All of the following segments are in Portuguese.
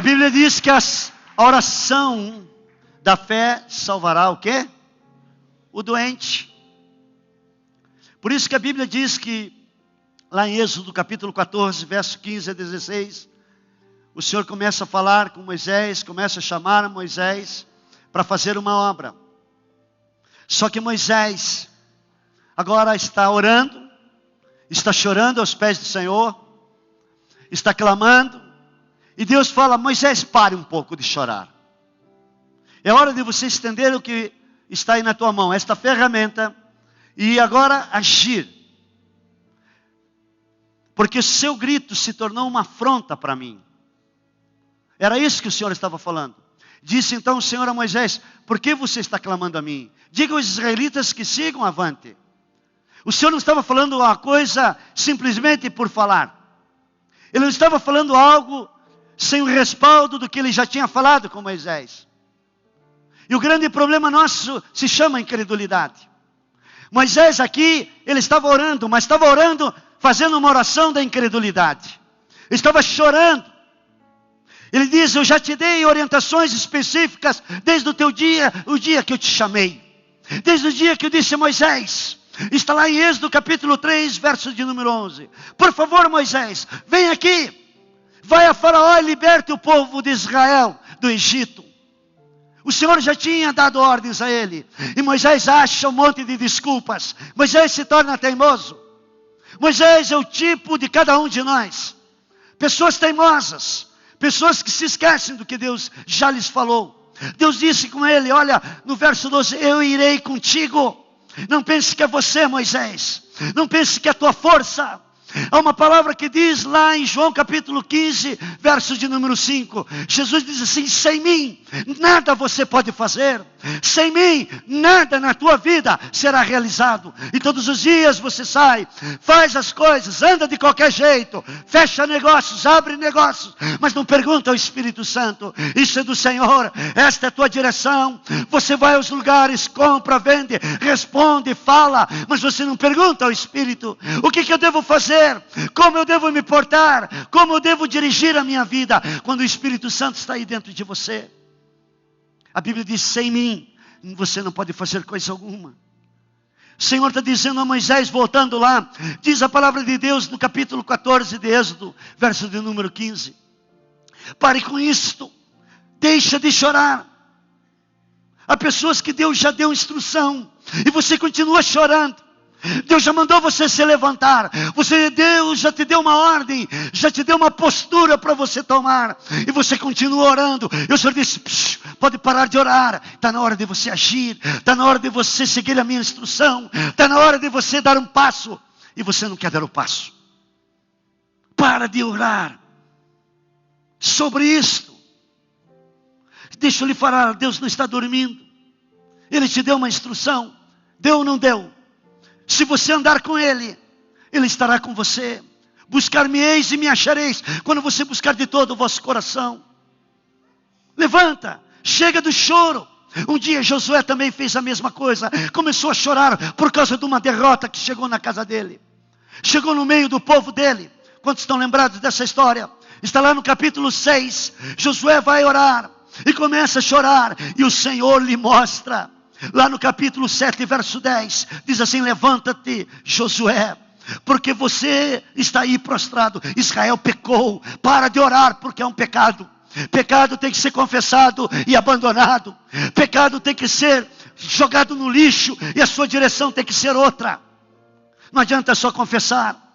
A Bíblia diz que a oração da fé salvará o quê? O doente. Por isso que a Bíblia diz que, lá em Êxodo capítulo 14, verso 15 a 16, o Senhor começa a falar com Moisés, começa a chamar Moisés para fazer uma obra. Só que Moisés agora está orando, está chorando aos pés do Senhor, está clamando, e Deus fala: Moisés, pare um pouco de chorar. É hora de você estender o que está aí na tua mão, esta ferramenta, e agora agir. Porque o seu grito se tornou uma afronta para mim. Era isso que o Senhor estava falando. Disse então o Senhor a Moisés: por que você está clamando a mim? Diga aos israelitas que sigam avante. O Senhor não estava falando uma coisa simplesmente por falar. Ele não estava falando algo sem o respaldo do que ele já tinha falado com Moisés. E o grande problema nosso se chama incredulidade. Moisés aqui, ele estava orando, mas estava orando fazendo uma oração da incredulidade. Ele estava chorando. Ele diz: eu já te dei orientações específicas desde o teu dia, o dia que eu te chamei. Desde o dia que eu disse a Moisés. Está lá em Êxodo capítulo 3, verso de número 11. Por favor, Moisés, vem aqui. Vai a Faraó e liberte o povo de Israel do Egito. O Senhor já tinha dado ordens a ele. E Moisés acha um monte de desculpas. Moisés se torna teimoso. Moisés é o tipo de cada um de nós. Pessoas teimosas. Pessoas que se esquecem do que Deus já lhes falou. Deus disse com ele, olha, no verso 12, eu irei contigo. Não pense que é você, Moisés. Não pense que é a tua força. Há uma palavra que diz lá em João capítulo 15, verso de número 5. Jesus diz assim: sem mim, nada você pode fazer. Sem mim, nada na tua vida será realizado. E todos os dias você sai, faz as coisas, anda de qualquer jeito, fecha negócios, abre negócios, mas não pergunta ao Espírito Santo: isso é do Senhor, esta é a tua direção. Você vai aos lugares, compra, vende, responde, fala, mas você não pergunta ao Espírito: o que eu devo fazer? Como eu devo me portar? Como eu devo dirigir a minha vida? Quando o Espírito Santo está aí dentro de você. A Bíblia diz: sem mim você não pode fazer coisa alguma. O Senhor está dizendo a Moisés, voltando lá, diz a palavra de Deus no capítulo 14 de Êxodo, verso de número 15. Pare com isto, deixa de chorar. Há pessoas que Deus já deu instrução e você continua chorando. Deus já mandou você se levantar. Deus já te deu uma ordem, já te deu uma postura para você tomar, e você continua orando. E o Senhor disse: pode parar de orar. Está na hora de você agir. Está na hora de você seguir a minha instrução. Está na hora de você dar um passo, e você não quer dar o passo. Para de orar sobre isto. Deixa eu lhe falar, Deus não está dormindo. Ele te deu uma instrução. Deu ou não deu? Se você andar com Ele, Ele estará com você. Buscar-me-eis e me achareis, quando você buscar de todo o vosso coração. Levanta, chega do choro. Um dia Josué também fez a mesma coisa. Começou a chorar por causa de uma derrota que chegou na casa dele. Chegou no meio do povo dele. Quantos estão lembrados dessa história? Está lá no capítulo 6. Josué vai orar e começa a chorar, e o Senhor lhe mostra. Lá no capítulo 7, verso 10, diz assim: levanta-te, Josué, porque você está aí prostrado. Israel pecou. Para de orar, porque é um pecado. Pecado tem que ser confessado e abandonado. Pecado tem que ser jogado no lixo, e a sua direção tem que ser outra. Não adianta só confessar.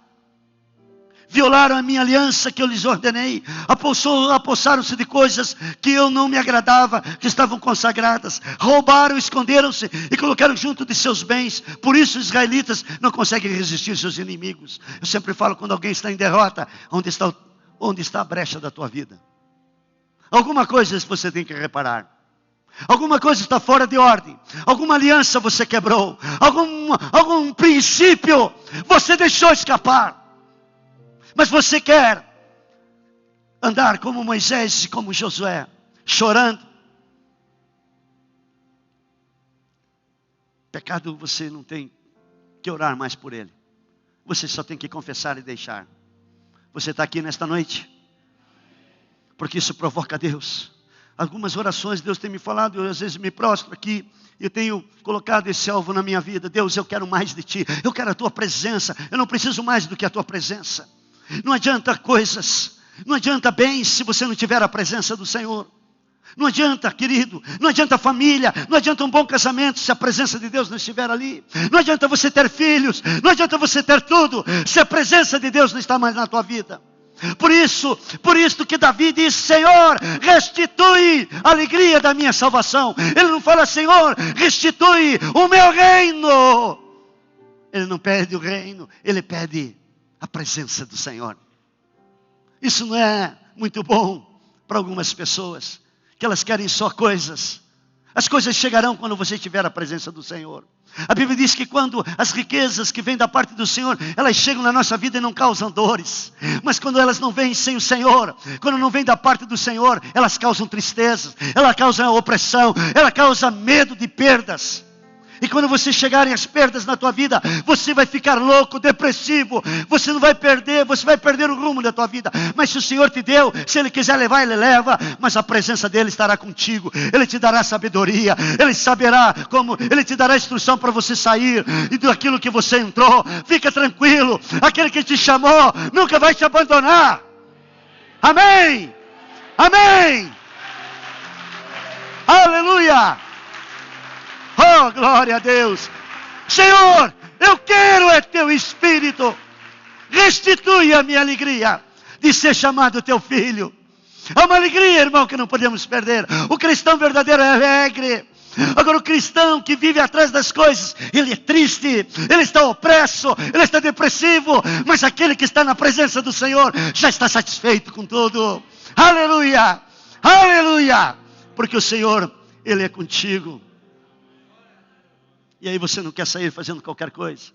Violaram a minha aliança que eu lhes ordenei. Apossaram-se de coisas que eu não me agradava, que estavam consagradas. Roubaram, esconderam-se e colocaram junto de seus bens. Por isso os israelitas não conseguem resistir seus inimigos. Eu sempre falo, quando alguém está em derrota, onde está a brecha da tua vida? Alguma coisa você tem que reparar. Alguma coisa está fora de ordem. Alguma aliança você quebrou. Algum princípio você deixou escapar. Mas você quer andar como Moisés e como Josué, chorando. Pecado você não tem que orar mais por ele. Você só tem que confessar e deixar. Você está aqui nesta noite? porque isso provoca Deus. Algumas orações Deus tem me falado, eu às vezes me prostro aqui, eu tenho colocado esse alvo na minha vida. Deus, eu quero mais de Ti, eu quero a Tua presença, eu não preciso mais do que a Tua presença. Não adianta coisas, não adianta bens se você não tiver a presença do Senhor. Não adianta, querido, não adianta família, não adianta um bom casamento se a presença de Deus não estiver ali. Não adianta você ter filhos, não adianta você ter tudo, se a presença de Deus não está mais na tua vida. Por isso que Davi diz: Senhor, restitui a alegria da minha salvação. Ele não fala: Senhor, restitui o meu reino. Ele não pede o reino, ele pede a presença do Senhor. Isso não é muito bom para algumas pessoas, que elas querem só coisas. As coisas chegarão quando você tiver a presença do Senhor. A Bíblia diz que quando as riquezas que vêm da parte do Senhor, elas chegam na nossa vida e não causam dores. Mas quando elas não vêm sem o Senhor, quando não vêm da parte do Senhor, elas causam tristezas, elas causam opressão, elas causam medo de perdas. E quando você chegarem as perdas na tua vida, você vai ficar louco, depressivo. Você não vai perder, você vai perder o rumo da tua vida. Mas se o Senhor te deu, se Ele quiser levar, Ele leva. Mas a presença dEle estará contigo. Ele te dará sabedoria. Ele saberá como, Ele te dará instrução para você sair e daquilo que você entrou. Fica tranquilo. Aquele que te chamou nunca vai te abandonar. Amém. Amém. Aleluia. Oh, glória a Deus. Senhor, eu quero é Teu Espírito. Restitui a minha alegria de ser chamado Teu Filho. É uma alegria, irmão, que não podemos perder. O cristão verdadeiro é alegre. Agora o cristão que vive atrás das coisas, ele é triste, ele está opresso, ele está depressivo. Mas aquele que está na presença do Senhor já está satisfeito com tudo. Aleluia, aleluia. Porque o Senhor, Ele é contigo. E aí você não quer sair fazendo qualquer coisa.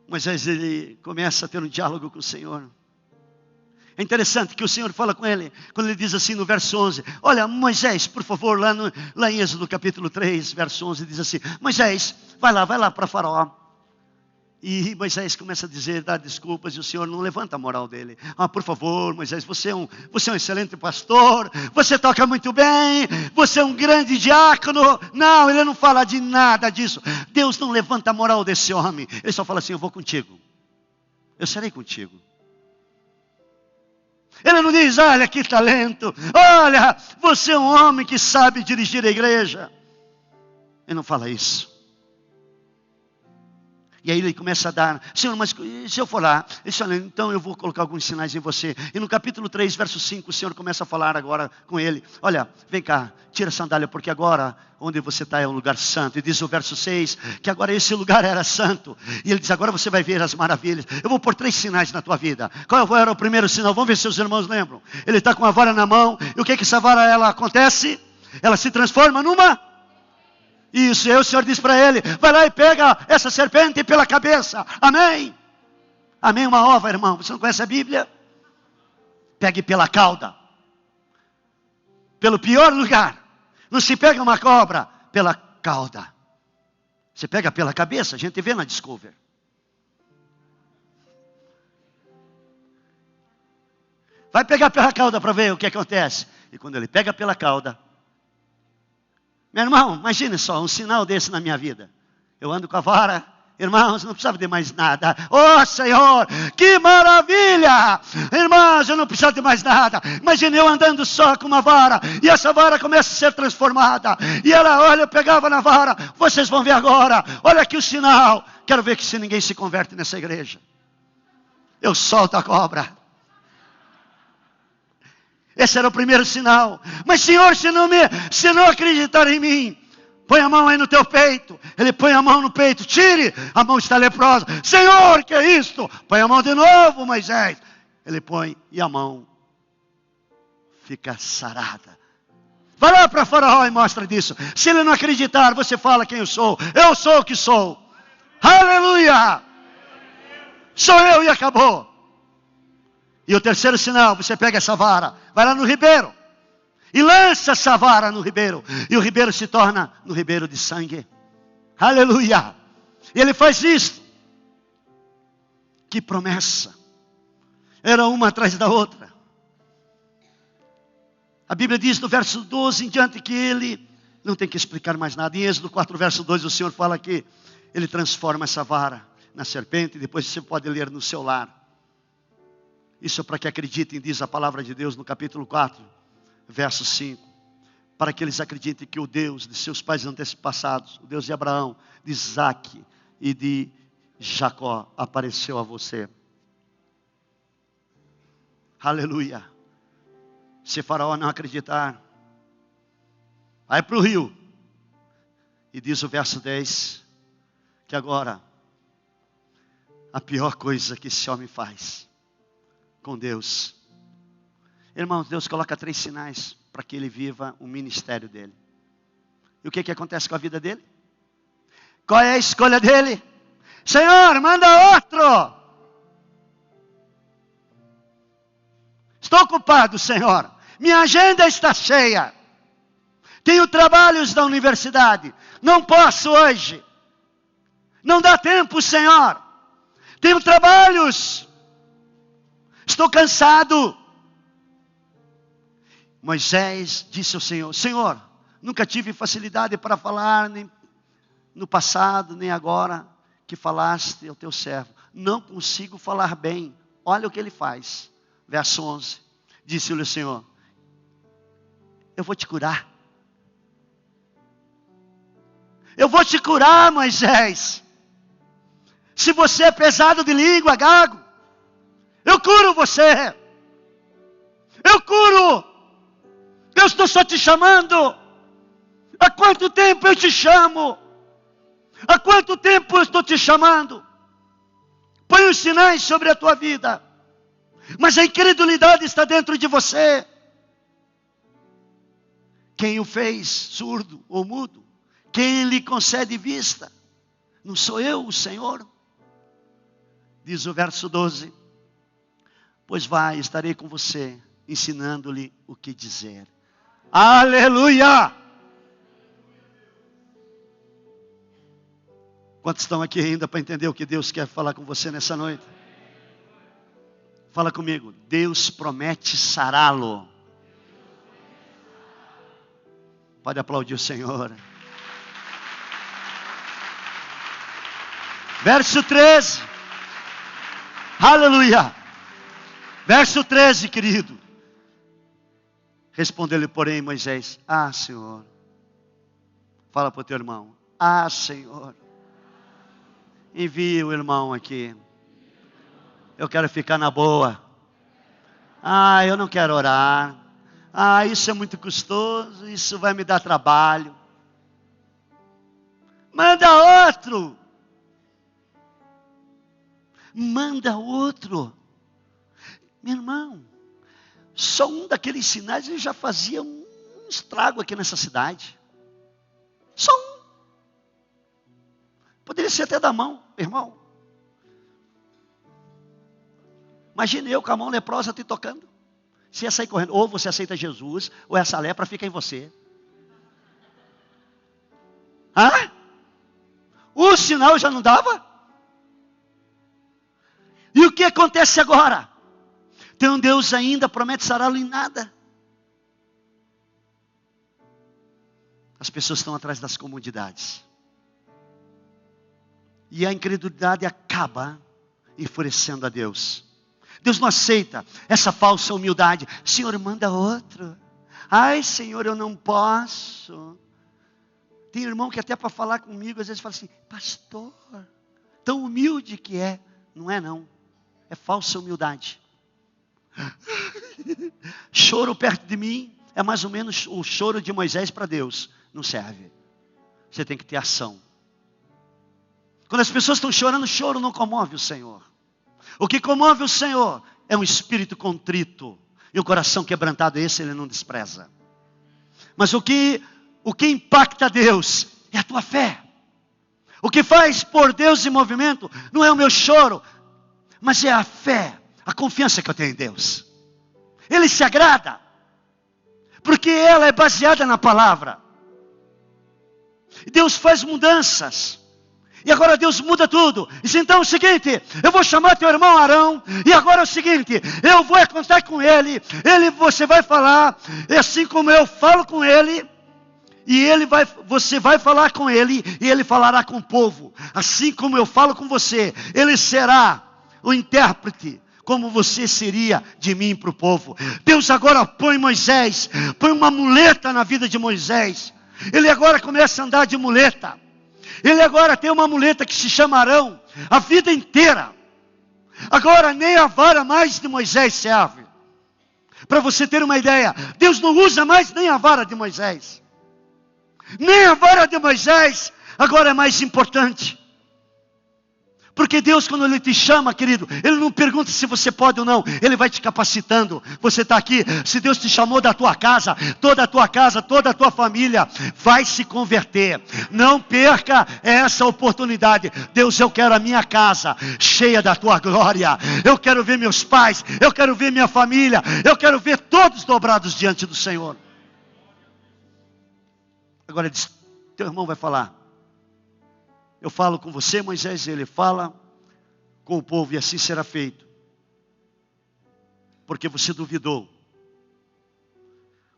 Moisés, ele começa a ter um diálogo com o Senhor. É interessante que o Senhor fala com ele, quando ele diz assim no verso 11, olha, Moisés, por favor, lá em Êxodo capítulo 3, verso 11, diz assim, Moisés, vai lá para Faraó. E Moisés começa a dizer, dar desculpas, e o Senhor não levanta a moral dele. Por favor, Moisés, você é um excelente pastor, você toca muito bem, você é um grande diácono. Não, ele não fala de nada disso. Deus não levanta a moral desse homem. Ele só fala assim, eu vou contigo. Eu serei contigo. Ele não diz, olha que talento, olha, você é um homem que sabe dirigir a igreja. Ele não fala isso. E aí ele começa a dar, Senhor, mas se eu for lá, então eu vou colocar alguns sinais em você. E no capítulo 3, verso 5, o Senhor começa a falar agora com ele. Olha, vem cá, tira a sandália, porque agora onde você está é um lugar santo. E diz o verso 6, que agora esse lugar era santo. E ele diz, agora você vai ver as maravilhas. Eu vou pôr 3 sinais na tua vida. Qual era o primeiro sinal? Vamos ver se os irmãos lembram. Ele está com a vara na mão. E o que essa vara ela acontece? Ela se transforma numa... Isso, e aí o Senhor diz para ele, vai lá e pega essa serpente pela cabeça. Amém? Amém, uma ova, irmão. Você não conhece a Bíblia? Pegue pela cauda. Pelo pior lugar. Não se pega uma cobra pela cauda. Você pega pela cabeça, a gente vê na Discovery. Vai pegar pela cauda para ver o que acontece. E quando ele pega pela cauda, meu irmão, imagine só, um sinal desse na minha vida. Eu ando com a vara, irmãos, não precisava de mais nada. Oh Senhor, que maravilha! Irmãos, eu não precisava de mais nada. Imagine eu andando só com uma vara, e essa vara começa a ser transformada. E ela, olha, eu pegava na vara, vocês vão ver agora. Olha aqui o sinal. Quero ver que se ninguém se converte nessa igreja. Eu solto a cobra. Esse era o primeiro sinal. Mas Senhor, se não acreditar em mim, põe a mão aí no teu peito. Ele põe a mão no peito, tire, a mão está leprosa. Senhor, que é isto? Põe a mão de novo, Moisés. Ele põe e a mão fica sarada. Vai lá para Faraó e mostra disso. Se ele não acreditar, você fala quem eu sou. Eu sou o que sou. Aleluia! Sou eu e acabou. E o terceiro sinal, você pega essa vara, vai lá no ribeiro e lança essa vara no ribeiro. E o ribeiro se torna no ribeiro de sangue. Aleluia! E ele faz isso. Que promessa! Era uma atrás da outra. A Bíblia diz no verso 12 em diante que ele não tem que explicar mais nada. Em Êxodo 4, verso 2, o Senhor fala que ele transforma essa vara na serpente. E depois você pode ler no seu lar. Isso é para que acreditem, diz a palavra de Deus no capítulo 4, verso 5. Para que eles acreditem que o Deus de seus pais antepassados, o Deus de Abraão, de Isaac e de Jacó, apareceu a você. Aleluia. Se Faraó não acreditar, vai para o rio. E diz o verso 10, que agora, a pior coisa que esse homem faz com Deus. Irmãos, Deus coloca 3 sinais para que ele viva o ministério dele. E o que acontece com a vida dele? Qual é a escolha dele? Senhor, manda outro. Estou ocupado, Senhor. Minha agenda está cheia. Tenho trabalhos da universidade. Não posso hoje. Não dá tempo, Senhor. Tenho trabalhos. Estou cansado. Moisés disse ao Senhor: Senhor, nunca tive facilidade para falar, nem no passado, nem agora, que falaste ao teu servo. Não consigo falar bem. Olha o que ele faz. Verso 11. Disse-lhe o Senhor: eu vou te curar. Eu vou te curar, Moisés. Se você é pesado de língua, gago, eu curo você. Eu curo. Eu estou só te chamando. Há quanto tempo eu te chamo? Há quanto tempo eu estou te chamando? Põe os sinais sobre a tua vida. Mas a incredulidade está dentro de você. Quem o fez surdo ou mudo? Quem lhe concede vista? Não sou eu, o Senhor? Diz o verso 12. Pois vai, estarei com você, ensinando-lhe o que dizer. Aleluia! Quantos estão aqui ainda para entender o que Deus quer falar com você nessa noite? Fala comigo. Deus promete sará-lo. Pode aplaudir o Senhor. Verso 13. Aleluia. Verso 13, querido. Respondeu-lhe, porém, Moisés: ah, Senhor. Fala para o teu irmão: ah, Senhor. Envia o irmão aqui. Eu quero ficar na boa. Ah, eu não quero orar. Ah, isso é muito custoso. Isso vai me dar trabalho. Manda outro. Manda outro. Meu irmão, só um daqueles sinais ele já fazia um estrago aqui nessa cidade. Só um. Poderia ser até da mão, irmão. Imagine eu com a mão leprosa te tocando. Você ia sair correndo. Ou você aceita Jesus, ou essa lepra fica em você. Hã? O sinal já não dava? E o que acontece agora? Tem um Deus ainda, promete sará-lo em nada. As pessoas estão atrás das comodidades. E a incredulidade acaba enfurecendo a Deus. Deus não aceita essa falsa humildade. Senhor, manda outro. Ai, Senhor, eu não posso. Tem irmão que até para falar comigo, às vezes fala assim: pastor, tão humilde que é. Não é não. É falsa humildade. Choro perto de mim é mais ou menos o choro de Moisés para Deus. Não serve. Você tem que ter ação. Quando as pessoas estão chorando, choro não comove o Senhor. O que comove o Senhor é um espírito contrito. E o coração quebrantado, esse ele não despreza. Mas o que impacta Deus é a tua fé. O que faz por Deus em movimento não é o meu choro, mas é a fé, a confiança que eu tenho em Deus. Ele se agrada, porque ela é baseada na palavra. Deus faz mudanças. E agora Deus muda tudo. Diz, então é o seguinte, eu vou chamar teu irmão Arão, e agora é o seguinte, eu vou contar com ele, você vai falar, assim como eu falo com ele, e você vai falar com ele, e ele falará com o povo. Assim como eu falo com você, ele será o intérprete, como você seria de mim para o povo. Deus agora põe uma muleta na vida de Moisés. Ele agora começa a andar de muleta. Ele agora tem uma muleta que se chama Arão, a vida inteira. Agora nem a vara mais de Moisés serve. Para você ter uma ideia, Deus não usa mais nem a vara de Moisés. Nem a vara de Moisés agora é mais importante. Porque Deus, quando Ele te chama, querido, Ele não pergunta se você pode ou não. Ele vai te capacitando. Você está aqui, se Deus te chamou da tua casa, toda a tua família vai se converter. Não perca essa oportunidade. Deus, eu quero a minha casa cheia da tua glória. Eu quero ver meus pais, eu quero ver minha família, eu quero ver todos dobrados diante do Senhor. Agora Ele diz, teu irmão vai falar. Eu falo com você, Moisés, ele fala com o povo, e assim será feito. Porque você duvidou.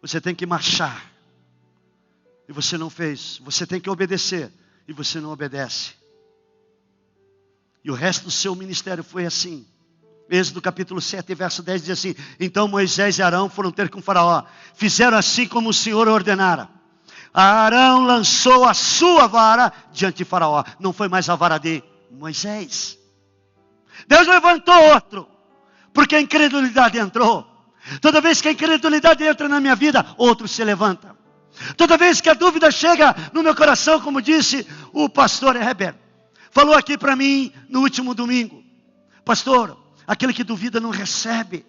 Você tem que marchar, e você não fez. Você tem que obedecer, e você não obedece. E o resto do seu ministério foi assim. Êxodo capítulo 7, verso 10 diz assim, então Moisés e Arão foram ter com Faraó. Fizeram assim como o Senhor ordenara. Arão lançou a sua vara diante de Faraó. Não foi mais a vara de Moisés. Deus levantou outro, porque a incredulidade entrou. Toda vez que a incredulidade entra na minha vida, outro se levanta. Toda vez que a dúvida chega no meu coração, como disse o pastor Heber, falou aqui para mim no último domingo, pastor, aquele que duvida não recebe.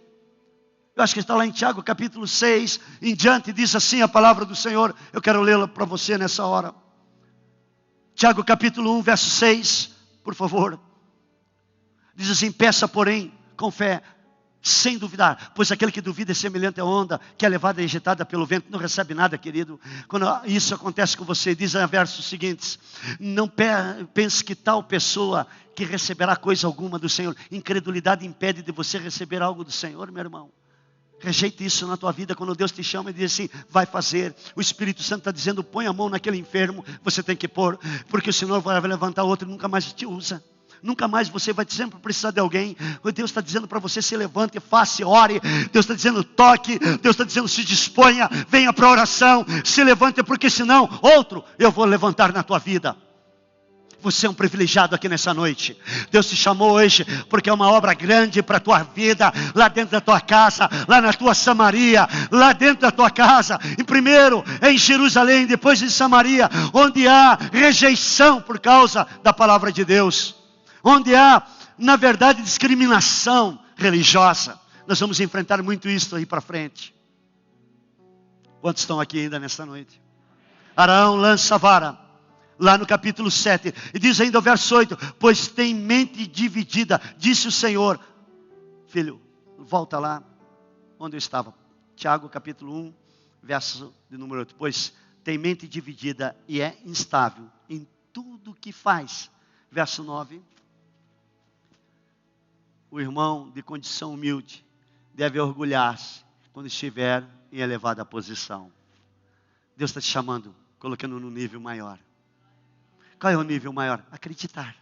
Eu acho que está lá em Tiago capítulo 6, em diante, diz assim a palavra do Senhor. Eu quero lê-la para você nessa hora. Tiago capítulo 1, verso 6, por favor. Diz assim, peça porém com fé, sem duvidar. Pois aquele que duvida é semelhante à onda, que é levada e agitada pelo vento, não recebe nada, querido. Quando isso acontece com você, diz a versos seguintes, não pense que tal pessoa que receberá coisa alguma do Senhor. Incredulidade impede de você receber algo do Senhor, meu irmão. Rejeite isso na tua vida. Quando Deus te chama e diz assim, vai fazer. O Espírito Santo está dizendo, põe a mão naquele enfermo. Você tem que pôr, porque o Senhor vai levantar outro e nunca mais te usa. Nunca mais você vai sempre precisar de alguém. Deus está dizendo para você, se levante, faça, ore. Deus está dizendo, toque. Deus está dizendo, se disponha, venha para a oração. Se levante, porque senão, outro eu vou levantar na tua vida. Você é um privilegiado aqui nessa noite. Deus te chamou hoje porque é uma obra grande para a tua vida, lá dentro da tua casa, lá na tua Samaria, lá dentro da tua casa. E primeiro é em Jerusalém, depois em Samaria, onde há rejeição por causa da palavra de Deus. Onde há, na verdade, discriminação religiosa. Nós vamos enfrentar muito isso aí para frente. Quantos estão aqui ainda nesta noite? Arão lança a vara. Lá no capítulo 7, e diz ainda o verso 8, pois tem mente dividida, disse o Senhor. Filho, volta lá onde eu estava. Tiago capítulo 1, verso de número 8. Pois tem mente dividida e é instável em tudo que faz. Verso 9. O irmão de condição humilde deve orgulhar-se quando estiver em elevada posição. Deus está te chamando, colocando no nível maior. Qual é o nível maior? Acreditar.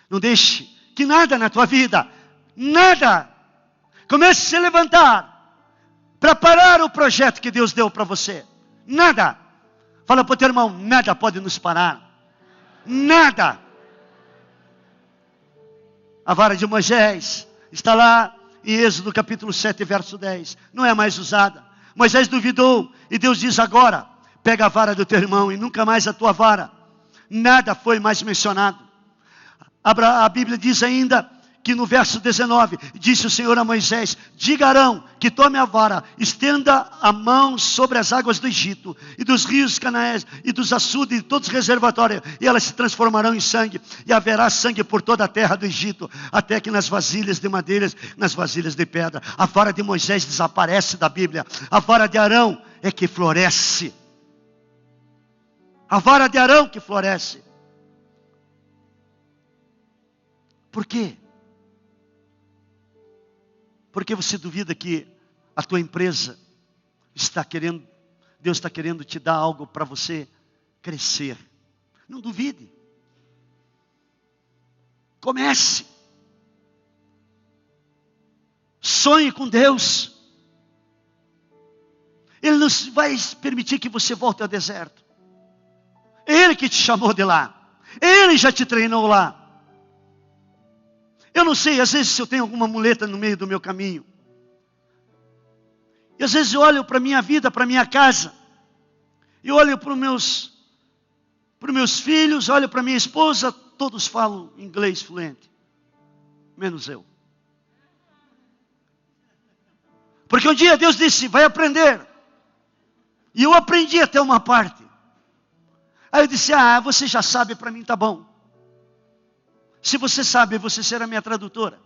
Não deixe que nada na tua vida, nada, comece a se levantar para parar o projeto que Deus deu para você. Nada. Fala para o teu irmão, nada pode nos parar. Nada. A vara de Moisés está lá em Êxodo capítulo 7, verso 10. Não é mais usada. Moisés duvidou e Deus diz agora, pega a vara do teu irmão e nunca mais a tua vara. Nada foi mais mencionado. A Bíblia diz ainda que no verso 19, disse o Senhor a Moisés, diga a Arão que tome a vara, estenda a mão sobre as águas do Egito, e dos rios Canaés, e dos açudes, e todos os reservatórios, e elas se transformarão em sangue, e haverá sangue por toda a terra do Egito, até que nas vasilhas de madeira, nas vasilhas de pedra. A vara de Moisés desaparece da Bíblia, a vara de Arão é que floresce. A vara de Arão que floresce. Por quê? Porque você duvida que a tua empresa Deus está querendo te dar algo para você crescer. Não duvide. Comece. Sonhe com Deus. Ele não vai permitir que você volte ao deserto. É Ele que te chamou de lá. Ele já te treinou lá. Eu não sei, às vezes se eu tenho alguma muleta no meio do meu caminho. E às vezes eu olho para a minha vida, para a minha casa. E olho para os meus filhos, olho para a minha esposa. Todos falam inglês fluente. Menos eu. Porque um dia Deus disse, vai aprender. E eu aprendi até uma parte. Aí eu disse, você já sabe, para mim tá bom. Se você sabe, você será minha tradutora.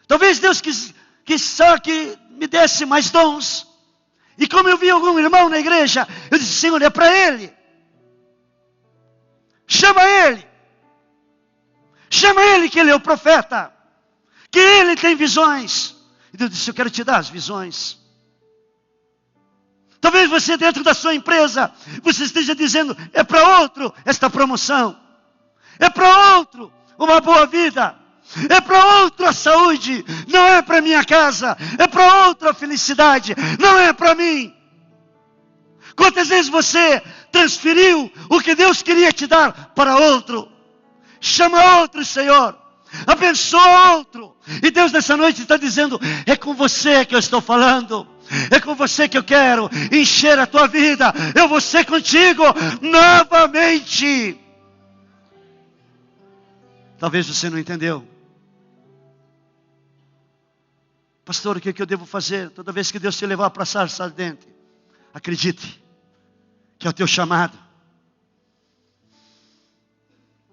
Talvez Deus quis só que me desse mais dons. E como eu vi algum irmão na igreja, eu disse, Senhor, é para ele. Chama ele. Chama ele que ele é o profeta. Que ele tem visões. E Deus disse, eu quero te dar as visões. Talvez você dentro da sua empresa, você esteja dizendo, é para outro esta promoção. É para outro uma boa vida. É para outro a saúde. Não é para minha casa. É para outro a felicidade. Não é para mim. Quantas vezes você transferiu o que Deus queria te dar para outro? Chama outro, Senhor. Abençoa outro. E Deus nessa noite está dizendo, é com você que eu estou falando. É com você que eu quero encher a tua vida. Eu vou ser contigo novamente. Talvez você não entendeu. Pastor, o que eu devo fazer? Toda vez que Deus te levar para a sarça ardente, acredite que é o teu chamado.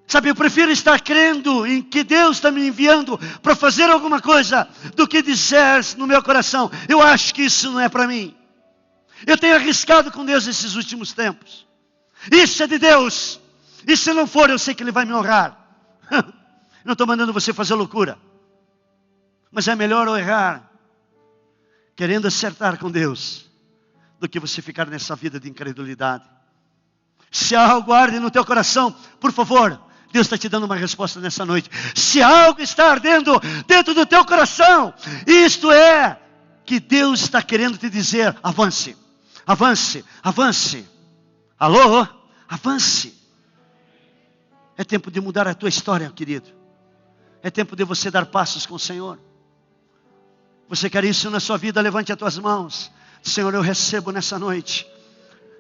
Sabe, eu prefiro estar crendo em que Deus está me enviando para fazer alguma coisa, do que dizer no meu coração, eu acho que isso não é para mim. Eu tenho arriscado com Deus esses últimos tempos. Isso é de Deus. E se não for, eu sei que Ele vai me honrar. Não estou mandando você fazer loucura. Mas é melhor eu errar, querendo acertar com Deus, do que você ficar nessa vida de incredulidade. Se há algo arde no teu coração, por favor, Deus está te dando uma resposta nessa noite. Se algo está ardendo dentro do teu coração, isto é que Deus está querendo te dizer, avance, avance, avance. Alô? Avance. É tempo de mudar a tua história, querido. É tempo de você dar passos com o Senhor. Você quer isso na sua vida? Levante as tuas mãos. Senhor, eu recebo nessa noite.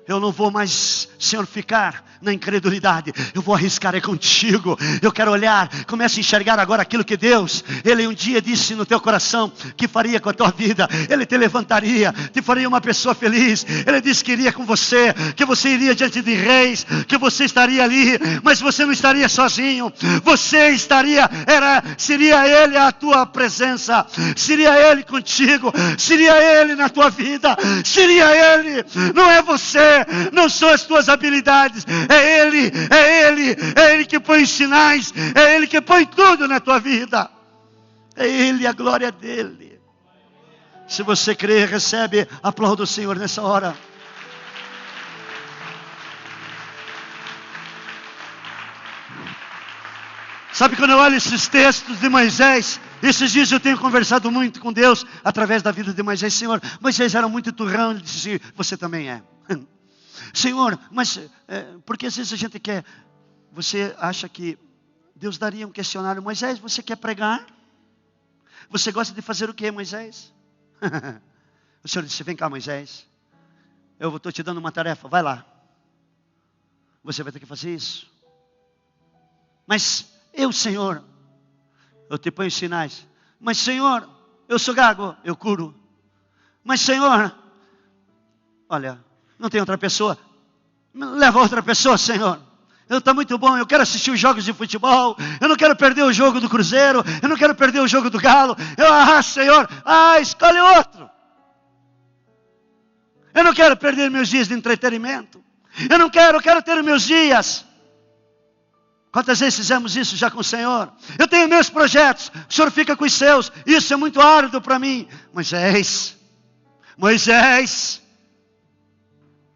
Eu não vou mais, Senhor, ficar na incredulidade. Eu vou arriscar é contigo. Eu quero olhar, comece a enxergar agora aquilo que Deus, Ele um dia disse no teu coração que faria com a tua vida. Ele te levantaria, te faria uma pessoa feliz. Ele disse que iria com você, que você iria diante de reis, que você estaria ali, mas você não estaria sozinho. Você estaria, seria Ele a tua presença, seria Ele contigo, seria Ele na tua vida, seria Ele, não é você. Não são as tuas habilidades, é Ele, é Ele, é Ele que põe os sinais, é Ele que põe tudo na tua vida, é Ele, a glória dEle. Se você crê, recebe, aplauda o Senhor nessa hora. Sabe, quando eu olho esses textos de Moisés, esses dias eu tenho conversado muito com Deus, através da vida de Moisés. Senhor, Moisés era muito turrão, ele disse, você também é. Senhor, mas porque às vezes a gente quer, você acha que Deus daria um questionário, Moisés, você quer pregar? Você gosta de fazer o que, Moisés? O Senhor disse, vem cá, Moisés, eu estou te dando uma tarefa, vai lá, você vai ter que fazer isso. Mas eu, Senhor, eu te ponho sinais, mas Senhor, eu sou gago, eu curo, mas Senhor, olha, não tem outra pessoa, leva outra pessoa, Senhor. Está muito bom, eu quero assistir os jogos de futebol, eu não quero perder o jogo do Cruzeiro, eu não quero perder o jogo do Galo. Senhor, escolhe outro. Eu não quero perder meus dias de entretenimento. Eu quero ter meus dias Quantas vezes fizemos isso já com o Senhor? Eu tenho meus projetos, o Senhor fica com os seus. Isso é muito árduo para mim. Moisés,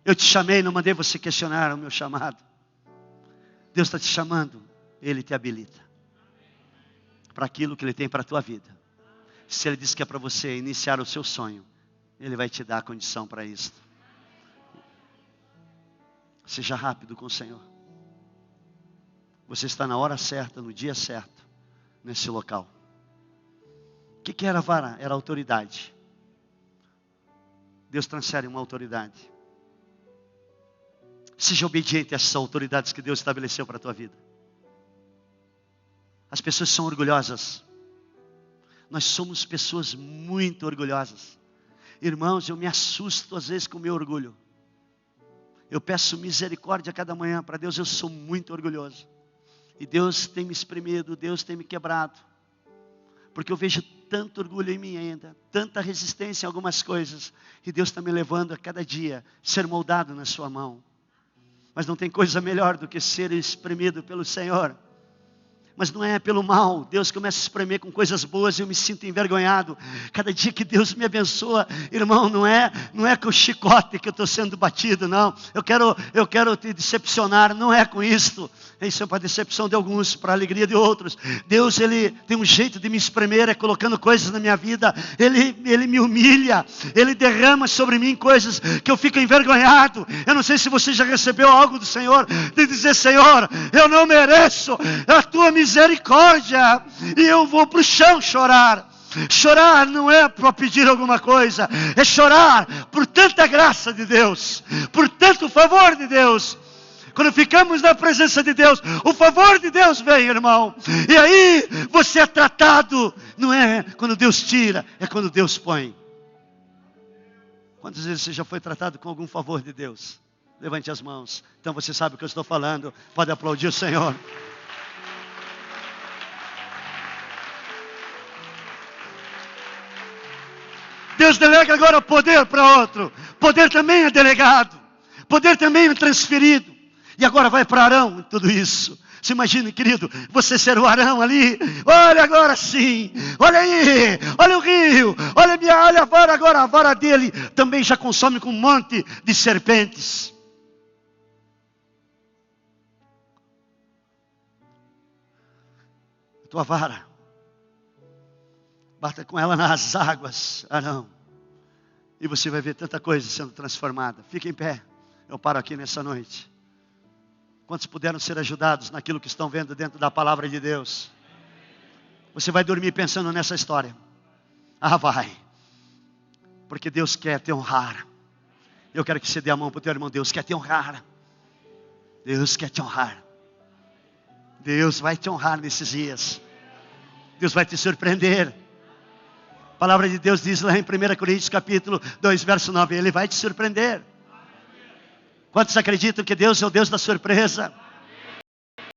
eu te chamei, não mandei você questionar o meu chamado. Deus está te chamando, Ele te habilita para aquilo que Ele tem para a tua vida. Se Ele disse que é para você iniciar o seu sonho, Ele vai te dar a condição para isso. Seja rápido com o Senhor. Você está na hora certa, no dia certo, nesse local. O que era a vara? Era a autoridade. Deus transfere uma autoridade. Seja obediente a essas autoridades que Deus estabeleceu para a tua vida. As pessoas são orgulhosas. Nós somos pessoas muito orgulhosas. Irmãos, eu me assusto às vezes com o meu orgulho. Eu peço misericórdia a cada manhã para Deus, eu sou muito orgulhoso. E Deus tem me espremido, Deus tem me quebrado. Porque eu vejo tanto orgulho em mim ainda, tanta resistência em algumas coisas. E Deus está me levando a cada dia ser moldado na sua mão. Mas não tem coisa melhor do que ser espremido pelo Senhor. Mas não é pelo mal. Deus começa a espremer com coisas boas e eu me sinto envergonhado. Cada dia que Deus me abençoa, irmão, não é com o chicote que eu estou sendo batido, não. Eu quero te decepcionar, não é com isto. Isso é para decepção de alguns, para a alegria de outros. Deus, Ele tem um jeito de me espremer, é colocando coisas na minha vida. Ele me humilha, Ele derrama sobre mim coisas que eu fico envergonhado. Eu não sei se você já recebeu algo do Senhor, de dizer, Senhor, eu não mereço a Tua misericórdia, e eu vou para o chão chorar. Chorar não é para pedir alguma coisa, é chorar por tanta graça de Deus, por tanto favor de Deus. Quando ficamos na presença de Deus, o favor de Deus vem, irmão. E aí você é tratado, não é quando Deus tira, é quando Deus põe. Quantas vezes você já foi tratado com algum favor de Deus? Levante as mãos. Então você sabe o que eu estou falando. Pode aplaudir o Senhor. Deus delega agora poder para outro. Poder também é delegado. Poder também é transferido. E agora vai para Arão em tudo isso. Você imagina, querido, você ser o Arão ali. Olha agora sim. Olha aí. Olha o rio. Olha a vara agora. A vara dele também já consome com um monte de serpentes. A tua vara. Bata com ela nas águas, Arão. E você vai ver tanta coisa sendo transformada. Fique em pé. Eu paro aqui nessa noite. Quantos puderam ser ajudados naquilo que estão vendo dentro da palavra de Deus? Você vai dormir pensando nessa história. Ah, vai. Porque Deus quer te honrar. Eu quero que você dê a mão para o teu irmão. Deus quer te honrar. Deus quer te honrar. Deus vai te honrar nesses dias. Deus vai te surpreender. A palavra de Deus diz lá em 1 Coríntios capítulo 2, verso 9. Ele vai te surpreender. Quantos acreditam que Deus é o Deus da surpresa?